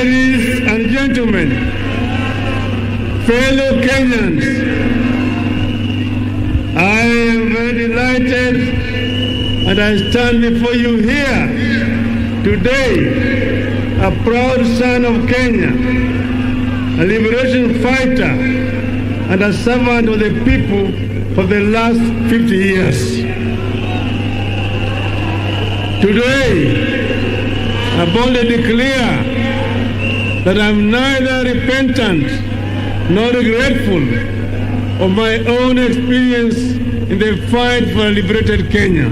Ladies and gentlemen, fellow Kenyans, I am very delighted and I stand before you here today, a proud son of Kenya, a liberation fighter and a servant of the people for the last 50 years. Today, I boldly declare that I'm neither repentant nor regretful of my own experience in the fight for a liberated Kenya.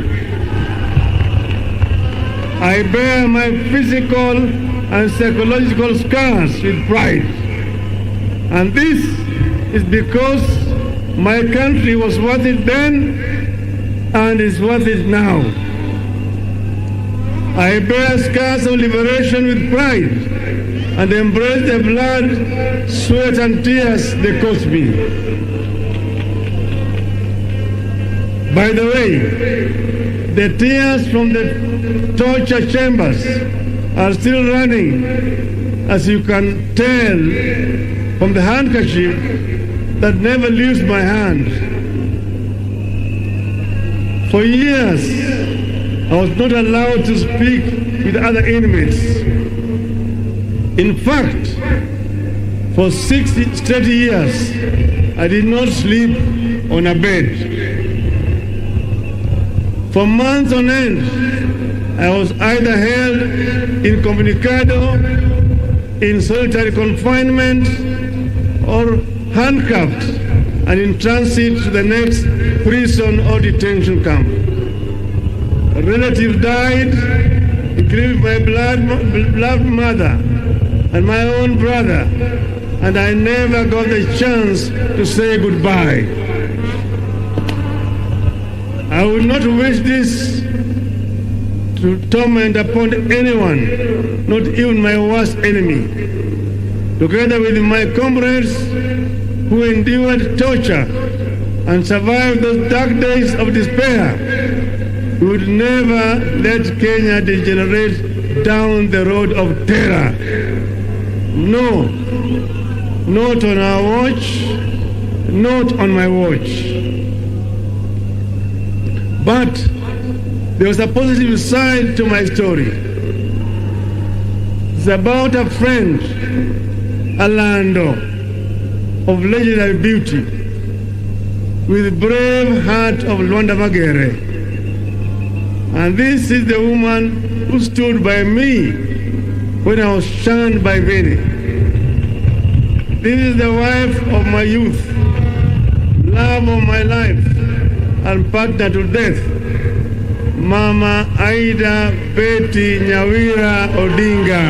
I bear my physical and psychological scars with pride. And this is because my country was worth it then and is worth it now. I bear scars of liberation with pride and embrace the blood, sweat, and tears they cost me. By the way, the tears from the torture chambers are still running, as you can tell from the handkerchief that never leaves my hand. For years, I was not allowed to speak with other inmates. In fact, for 60 straight years, I did not sleep on a bed. For months on end, I was either held incommunicado, in solitary confinement, or handcuffed and in transit to the next prison or detention camp. A relative died, including my beloved mother and my own brother, and I never got the chance to say goodbye. I would not wish this to torment upon anyone, not even my worst enemy. Together with my comrades who endured torture and survived those dark days of despair, we would never let Kenya degenerate down the road of terror. No, not on our watch, not on my watch. But there was a positive side to my story. It's about a friend, a lando of legendary beauty, with brave heart of Luanda Magere. And this is the woman who stood by me when I was shunned by many. This is the wife of my youth, love of my life, and partner to death, Mama Aida Betty Nyawira Odinga.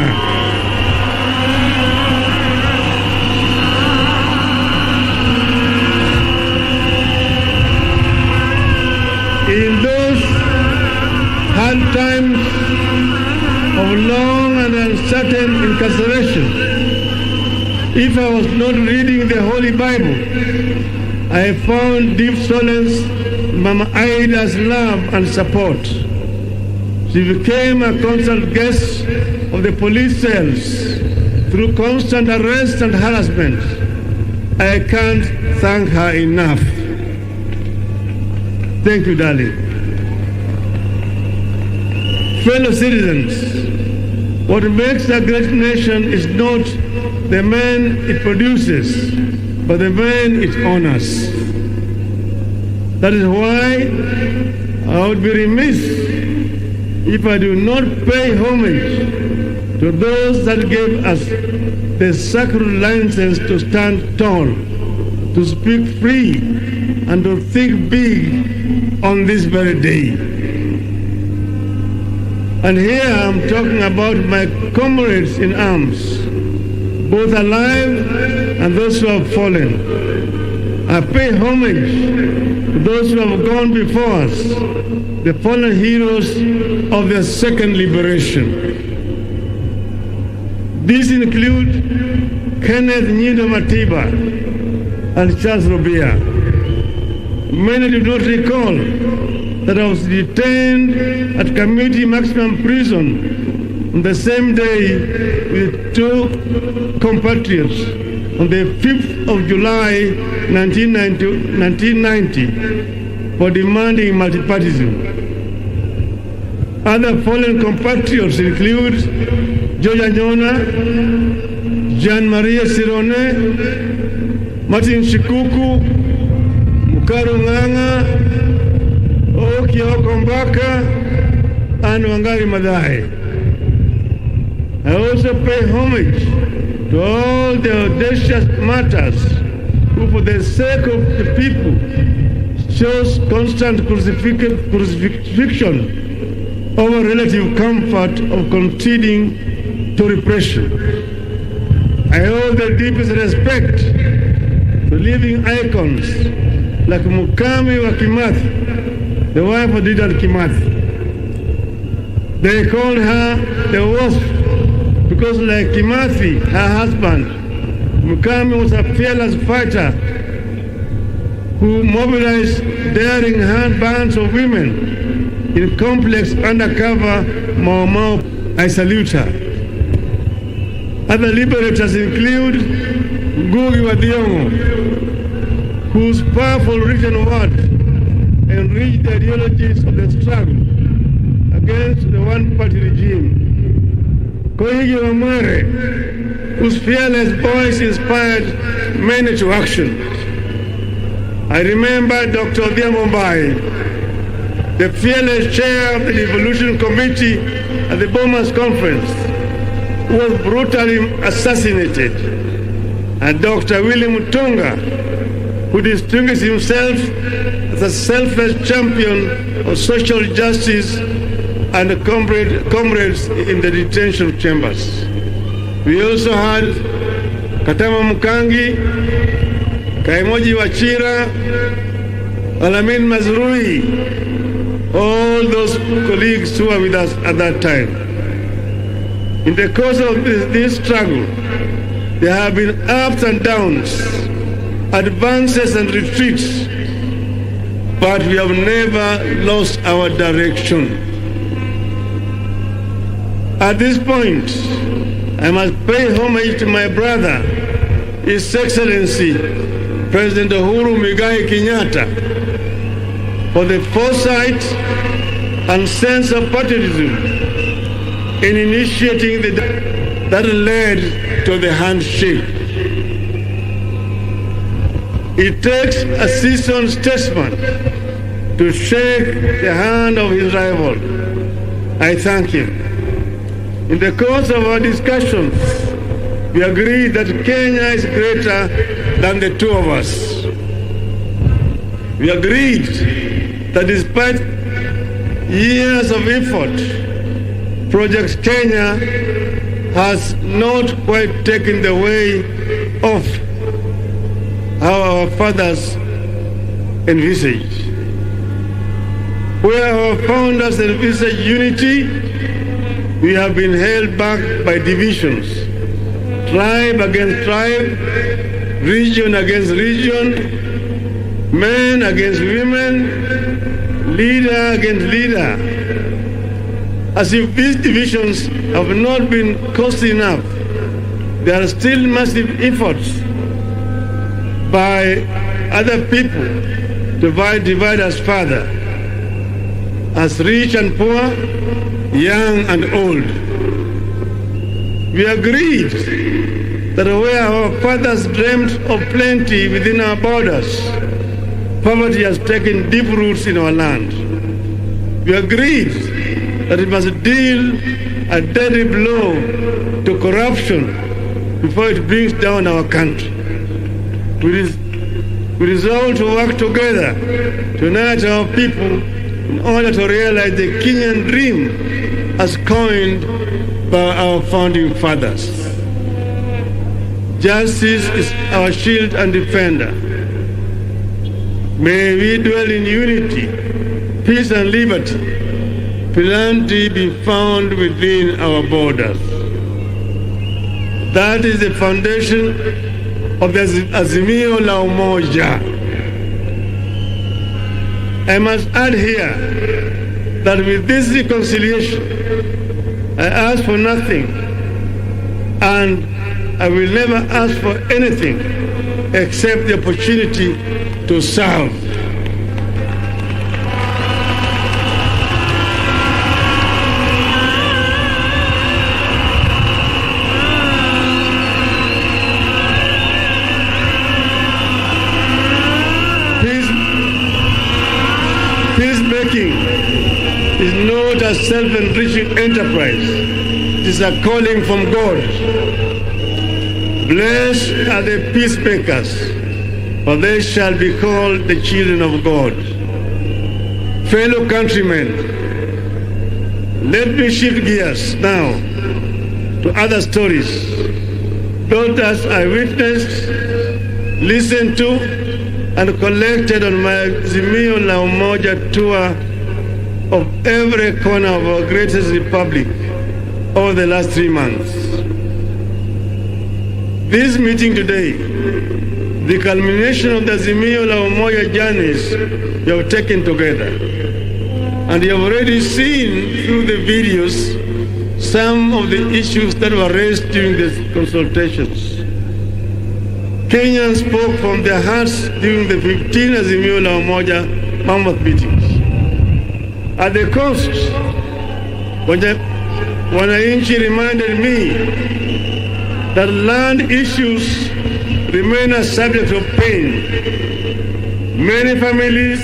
In those hard times of long and uncertain incarceration, if I was not reading the Holy Bible, I found deep solace in Mama Aida's love and support. She became a constant guest of the police cells through constant arrest and harassment. I can't thank her enough. Thank you, darling. Fellow citizens, what makes a great nation is not the men it produces, but the men it honors. That is why I would be remiss if I do not pay homage to those that gave us the sacred license to stand tall, to speak free, and to think big on this very day. And here I'm talking about my comrades in arms, both alive and those who have fallen. I pay homage to those who have gone before us, the fallen heroes of the second liberation. These include Kenneth Nyindo Matiba and Charles Robia. Many do not recall that I was detained at Community Maximum Prison on the same day with two compatriots on the 5th of July 1990 for demanding multipartyism. Other fallen compatriots include George Anyona, Jean Maria Sirone, Martin Shikuku, Mukaru Nganga, Okioko Mbaka, and Wangari Maathai. I also pay homage to all the audacious martyrs who, for the sake of the people, chose constant crucifixion over relative comfort of conceding to repression. I hold the deepest respect to living icons like Mukami wa Kimathi, the wife of Dedan Kimathi. They called her the wasp because, like Kimathi, her husband, Mukami was a fearless fighter who mobilized daring bands of women in complex undercover Mau Mau. I salute her. Other liberators include Ngugi wa Thiong'o, whose powerful written words enriched the ideologies of the struggle against the one-party regime. Koigi wa Mwere, whose fearless voice inspired many to action. I remember Dr. Odhiambo Mbai, the fearless chair of the Devolution Committee at the Bomas Conference, who was brutally assassinated, and Dr. William Mutunga, who distinguished himself as a selfless champion of social justice and comrades in the detention chambers. We also had Katama Mukangi, Kaimoji Wachira, Alamin Mazrui, all those colleagues who were with us at that time. In the course of this struggle, there have been ups and downs, advances and retreats, but we have never lost our direction. At this point, I must pay homage to my brother, His Excellency, President Uhuru Muigai Kenyatta, for the foresight and sense of patriotism in initiating that led to the handshake. It takes a seasoned statesman to shake the hand of his rival. I thank him. In the course of our discussions, we agreed that Kenya is greater than the two of us. We agreed that despite years of effort, Project Kenya has not quite taken the way of how our fathers envisaged. Where our founders envisaged unity, we have been held back by divisions, tribe against tribe, region against region, men against women, leader against leader. As if these divisions have not been costly enough, there are still massive efforts by other people to divide us further, as rich and poor, young and old. We agreed that where our fathers dreamt of plenty within our borders, poverty has taken deep roots in our land. We agreed that we must deal a deadly blow to corruption before it brings down our country. We resolved to work together to unite our people in order to realize the Kenyan dream as coined by our founding fathers. Justice is our shield and defender. May we dwell in unity, peace and liberty. Plenty be found within our borders. That is the foundation of the Azimio la Umoja. I must add here that with this reconciliation, I ask for nothing and I will never ask for anything except the opportunity to serve. Peacemaking is not a self-enriching enterprise. It is a calling from God. Blessed are the peacemakers, for they shall be called the children of God. Fellow countrymen, let me shift gears now to other stories. Those that I witnessed, listened to, and collected on my Azimio la Umoja tour of every corner of our greatest republic over the last 3 months. This meeting today, the culmination of the Azimio la Umoja journeys you have taken together. And you have already seen through the videos some of the issues that were raised during the consultations. Kenyans spoke from their hearts during the 15 Azimio la Umoja mammoth meetings. At the coast, wananchi reminded me that land issues remain a subject of pain. Many families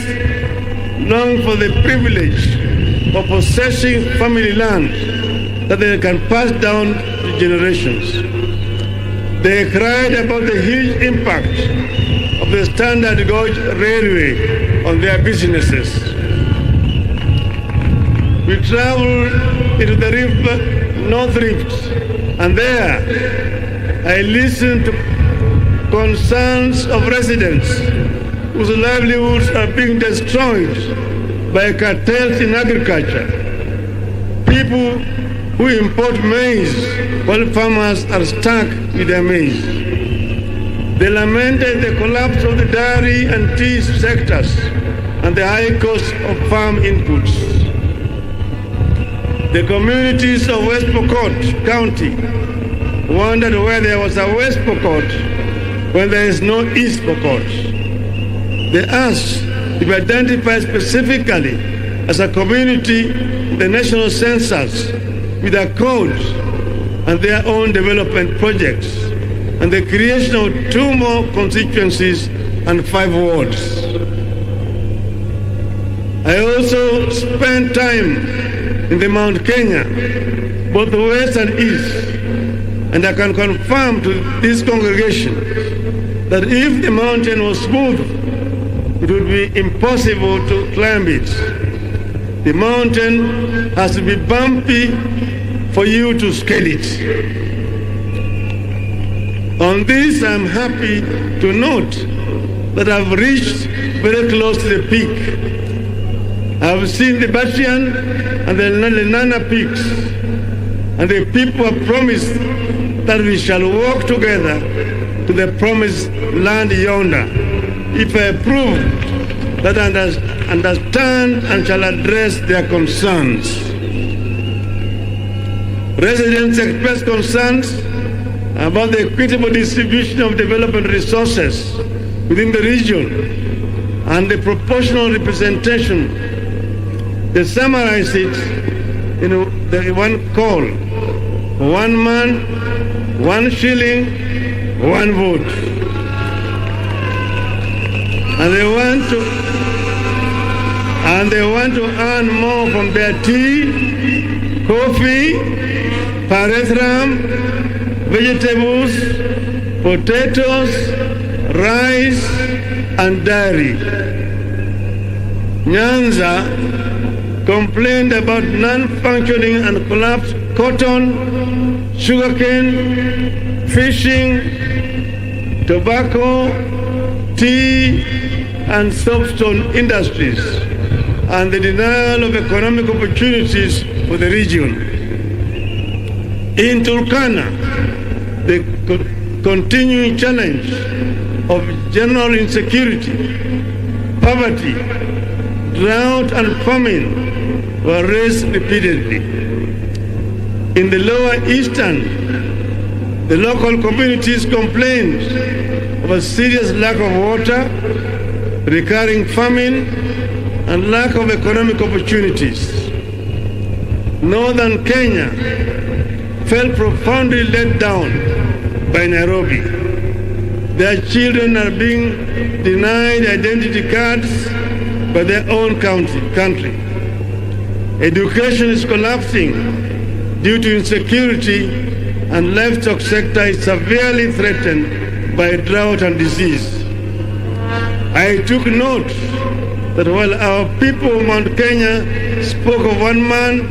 long for the privilege of possessing family land that they can pass down to generations. They cried about the huge impact of the standard gauge railway on their businesses. We traveled into the North Rift, and there I listened to concerns of residents whose livelihoods are being destroyed by cartels in agriculture. People who import maize while farmers are stuck with their maize. They lamented the collapse of the dairy and tea sectors and the high cost of farm inputs. The communities of West Pokot County wondered where there was a West Pokot when there is no East Pokot. They asked to be identified specifically as a community in the national census with a code and their own development projects, and the creation of 2 more constituencies and 5 wards. I also spent time in the Mount Kenya, both west and east, and I can confirm to this congregation that if the mountain was smooth, it would be impossible to climb it. The mountain has to be bumpy for you to scale it. On this, I'm happy to note that I've reached very close to the peak. I've seen the Batian and the Lenana peaks, and the people have promised that we shall walk together to the promised land yonder, if I prove that I understand and shall address their concerns. Residents express concerns about the equitable distribution of development resources within the region and the proportional representation. They summarize it in the one call: 1 man, 1 shilling, 1 vote. And they want to earn more from their tea, coffee, paratram, vegetables, potatoes, rice, and dairy. Nyanza complained about non-functioning and collapsed cotton, sugarcane, fishing, tobacco, tea, and soapstone industries, and the denial of economic opportunities for the region. In Turkana, the continuing challenge of general insecurity, poverty, drought, and famine were raised repeatedly. In the lower eastern, The local communities complained of a serious lack of water, recurring famine, and lack of economic opportunities. Northern Kenya felt profoundly let down by Nairobi. Their children are being denied identity cards by their own country. Education is collapsing due to insecurity, and livestock sector is severely threatened by drought and disease. I took note that while our people of Mount Kenya spoke of 1 man,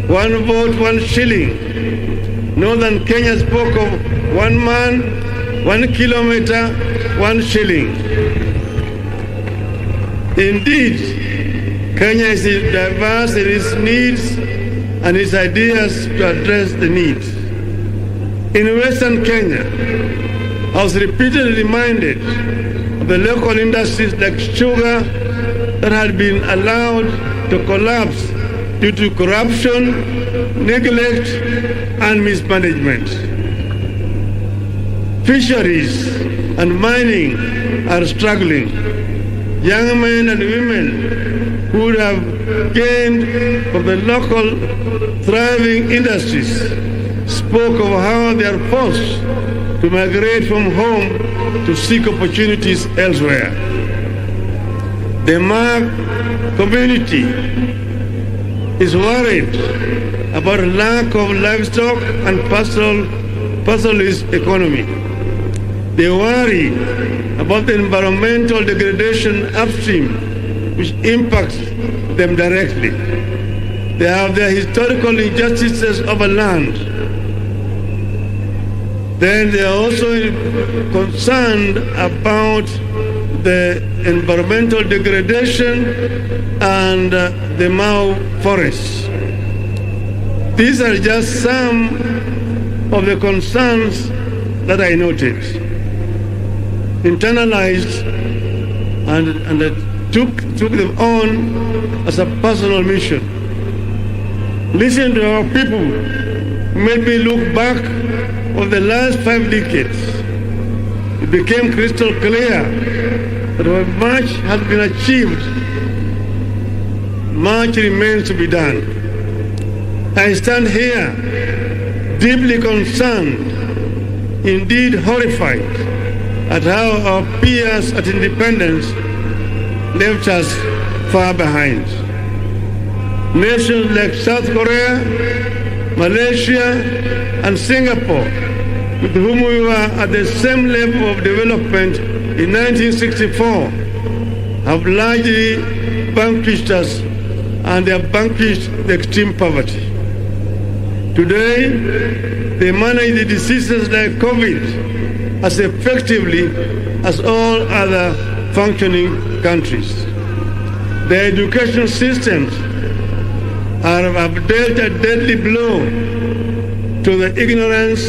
1 vote, 1 shilling, Northern Kenya spoke of 1 man, 1 kilometer, 1 shilling. Indeed, Kenya is diverse in its needs and its ideas to address the needs. In Western Kenya, I was repeatedly reminded of the local industries like sugar that had been allowed to collapse due to corruption, neglect, and mismanagement. Fisheries and mining are struggling. Young men and women who would have gained from the local thriving industries spoke of how they are forced to migrate from home to seek opportunities elsewhere. The Mag community is worried about lack of livestock and pastoralist economy. They worry about the environmental degradation upstream, which impacts them directly. They have their historical injustices over land. Then they are also concerned about the environmental degradation and the Mau forests. These are just some of the concerns that I noted, internalized, and took them on as a personal mission. Listen to our people who made me look back over the last 5 decades. It became crystal clear that while much has been achieved, much remains to be done. I stand here deeply concerned, indeed horrified, at how our peers at independence left us far behind. Nations like South Korea, Malaysia, and Singapore, with whom we were at the same level of development in 1964, have largely vanquished us, and they have vanquished the extreme poverty. Today, they manage the diseases like COVID as effectively as all other functioning countries. Their education systems have dealt a deadly blow to the ignorance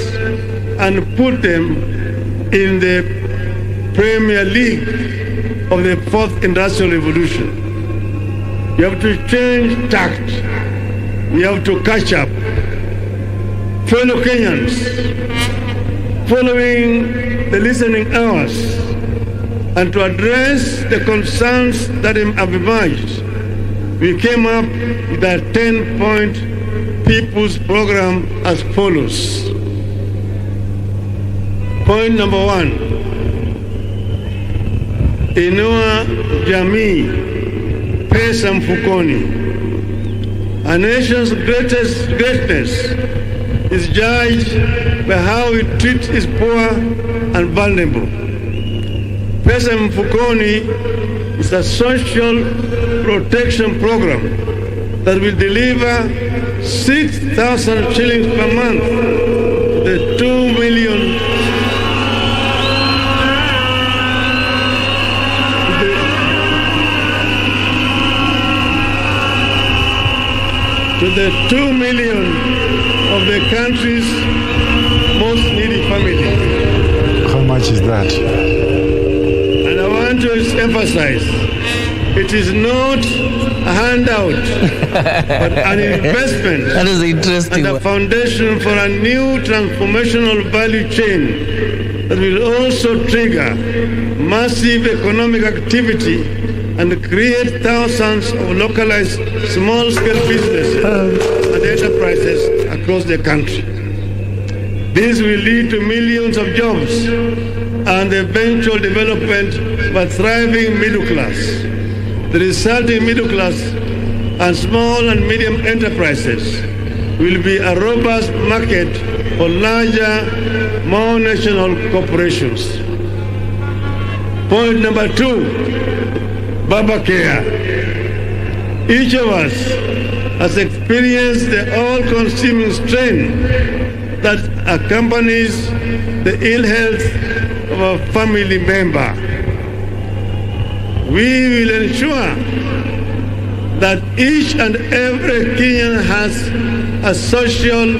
and put them in the Premier League of the 4th Industrial Revolution. You have to change tact. We have to catch up. Fellow Kenyans, following the listening hours and to address the concerns that have emerged, we came up with a 10-point people's program as follows. Point number 1, inua jamii, pesa mfukoni. A nation's greatness is judged by how it treats its poor and vulnerable. Pesa mfukoni is a social protection program that will deliver 6,000 shillings per month to the 2 million of the country's most needy families. How much is that? And I want to emphasize, it is not a handout, but an investment. That is interesting. And a foundation for a new transformational value chain that will also trigger massive economic activity and create thousands of localized small-scale businesses and enterprises across the country. This will lead to millions of jobs and the eventual development of a thriving middle class. The resulting middle class and small and medium enterprises will be a robust market for larger, more national corporations. Point number 2, Baba Care. Each of us has experienced the all-consuming strain that accompanies the ill health of a family member. We will ensure that each and every Kenyan has a social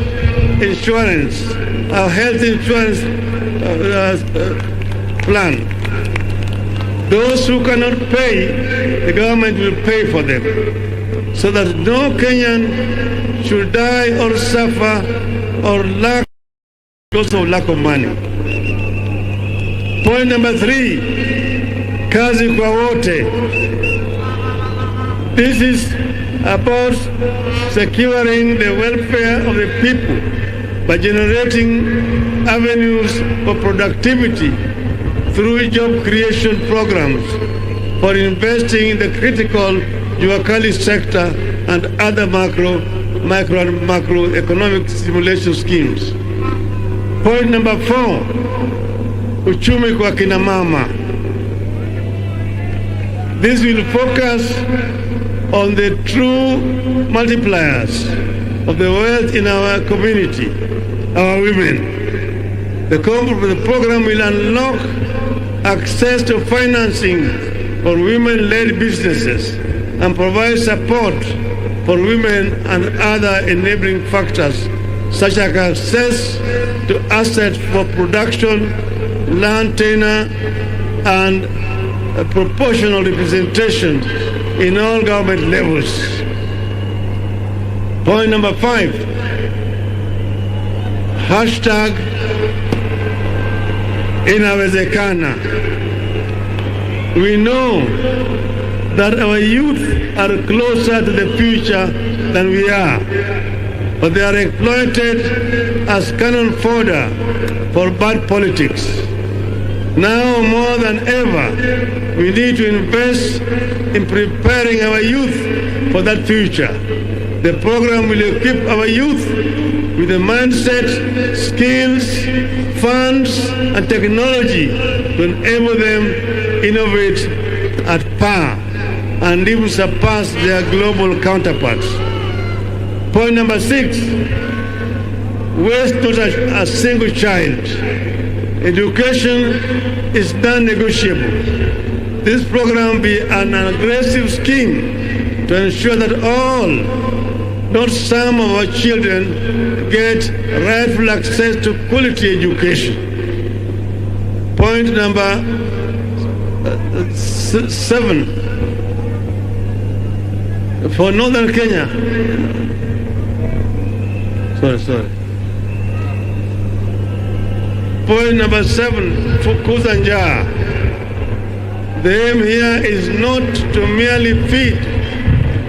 insurance, a health insurance plan. Those who cannot pay, the government will pay for them, so that no Kenyan should die or suffer or lack because of lack of money. Point number 3, kazi kwa wote. This is about securing the welfare of the people by generating avenues for productivity through job creation programs, for investing in the critical Juakali sector and other micro and macroeconomic stimulation schemes. Point number 4, uchumi kwa kina mama. This will focus on the true multipliers of the wealth in our community, our women. The program will unlock access to financing for women-led businesses and provide support for women and other enabling factors such as access to assets for production, land tenure, and proportional representation in all government levels. Point number 5, hashtag inawezekana. We know that our youth are closer to the future than we are, but they are exploited as cannon fodder for bad politics. Now more than ever, we need to invest in preparing our youth for that future. The program will equip our youth with the mindset, skills, funds, and technology to enable them innovate at par and even surpass their global counterparts. Point number 6, waste not a single child. Education is non-negotiable. This program will be an aggressive scheme to ensure that all, not some of our children, get rightful access to quality education. Point number 7, for Northern Kenya. Sorry. Point number 7, for Kuzanja. The aim here is not to merely feed,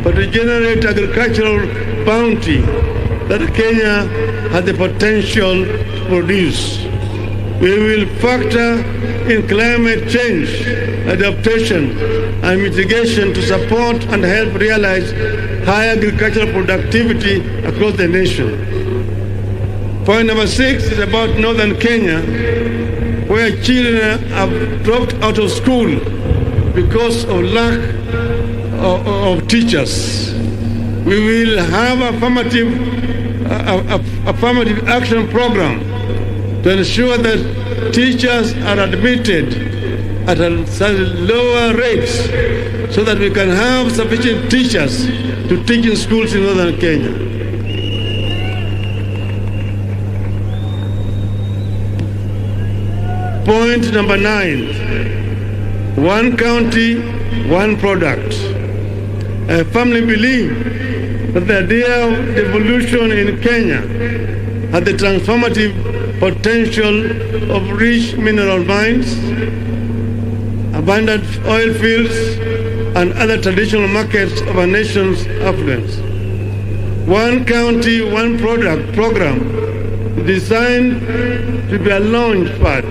but to generate agricultural bounty that Kenya has the potential to produce. We will factor in climate change, adaptation, and mitigation to support and help realize high agricultural productivity across the nation. Point number 6 is about Northern Kenya, where children have dropped out of school because of lack of teachers. We will have affirmative action program to ensure that teachers are admitted at lower rates so that we can have sufficient teachers to teach in schools in Northern Kenya. Point number 9, one county, one product. I firmly believe that the idea of devolution in Kenya has the transformative potential of rich mineral mines, abundant oil fields, and other traditional markets of our nation's affluence. One county, one product program designed to be a launch pad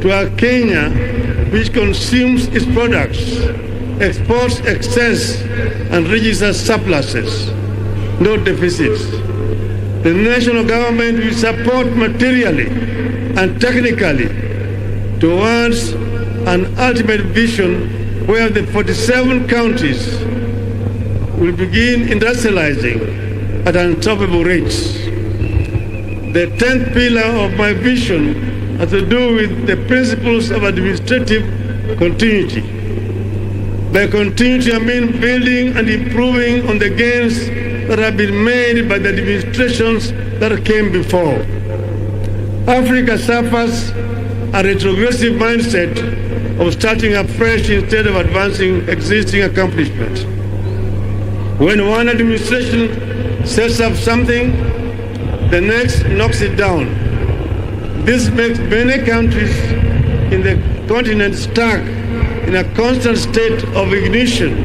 to a Kenya which consumes its products, exports excess, and registers surpluses, no deficits. The national government will support materially and technically towards an ultimate vision where the 47 counties will begin industrializing at unstoppable rates. The 10th pillar of my vision has to do with the principles of administrative continuity. By continuity, I mean building and improving on the gains that have been made by the administrations that came before. Africa suffers a retrogressive mindset of starting afresh instead of advancing existing accomplishments. When one administration sets up something, the next knocks it down. This makes many countries in the continent stuck in a constant state of ignition,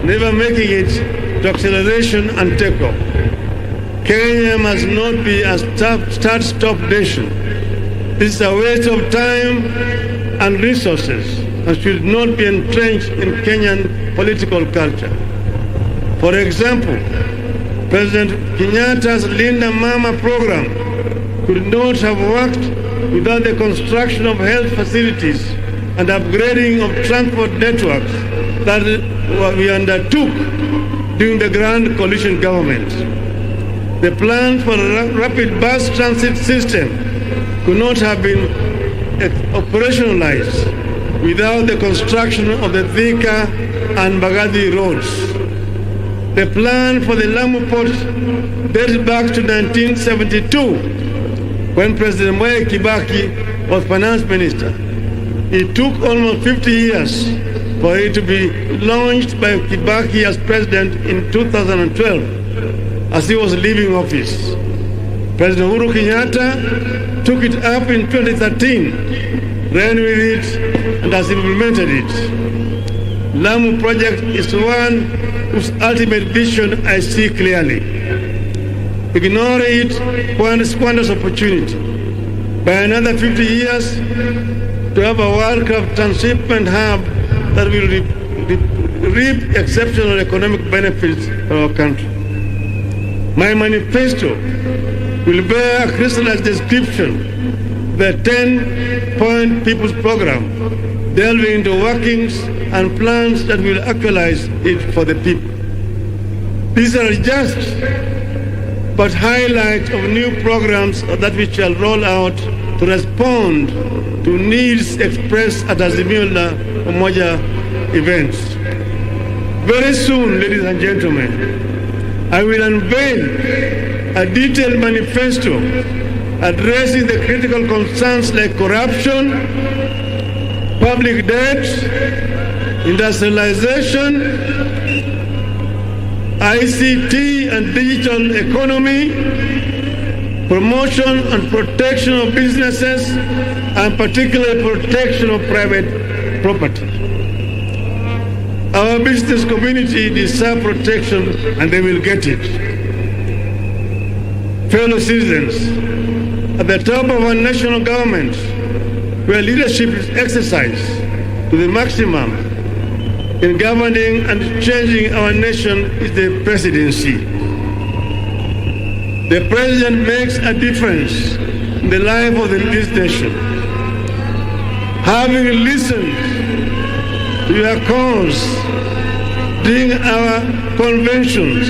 never making it to acceleration and takeoff. Kenya must not be a start-stop nation. This is a waste of time and resources and should not be entrenched in Kenyan political culture. For example, President Kenyatta's Linda Mama program could not have worked without the construction of health facilities and upgrading of transport networks that we undertook during the Grand Coalition government. The plan for a rapid bus transit system could not have been operationalized without the construction of the Thika and Mbagathi roads. The plan for the Lamu port dates back to 1972 when President Mwai Kibaki was finance minister. It took almost 50 years for it to be launched by Kibaki as president in 2012 as he was leaving office. President Uhuru Kenyatta took it up in 2013, ran with it, and has implemented it. Lamu project is one whose ultimate vision I see clearly. Ignore it squanders opportunity. By another 50 years, to have a world-class transshipment hub that will reap exceptional economic benefits for our country. My manifesto will bear a crystallized description of the 10-point People's Program, delving into workings and plans that will actualize it for the people. These are just but highlights of new programs that we shall roll out to respond to needs expressed at Azimio la Umoja events. Very soon, ladies and gentlemen, I will unveil a detailed manifesto addressing the critical concerns like corruption, public debt, industrialization, ICT and digital economy, promotion and protection of businesses, and particularly protection of private property. Our business community deserves protection and they will get it. Fellow citizens, at the top of our national government, where leadership is exercised to the maximum in governing and changing our nation, is the presidency. The president makes a difference in the life of this nation. Having listened to your calls during our conventions,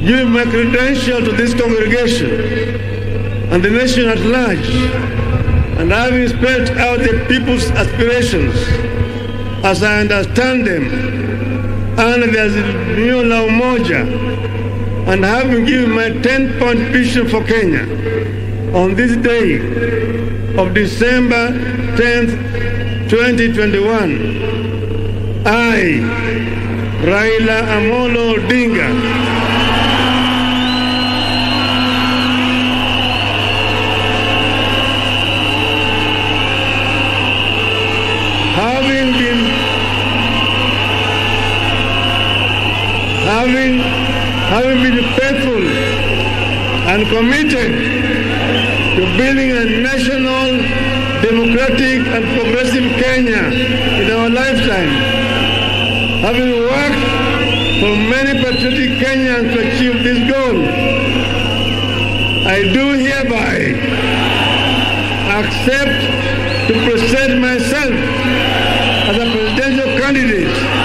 give my credential to this congregation and the nation at large, and having spelled out the people's aspirations as I understand them, and there's new La Umoja, and having given my 10-point vision for Kenya on this day of December 10th, 2021, I, Raila Odinga. Having been faithful and committed to building a national, democratic and progressive Kenya in our lifetime, having worked for many patriotic Kenyans to achieve this goal, I do hereby accept to present myself as a presidential candidate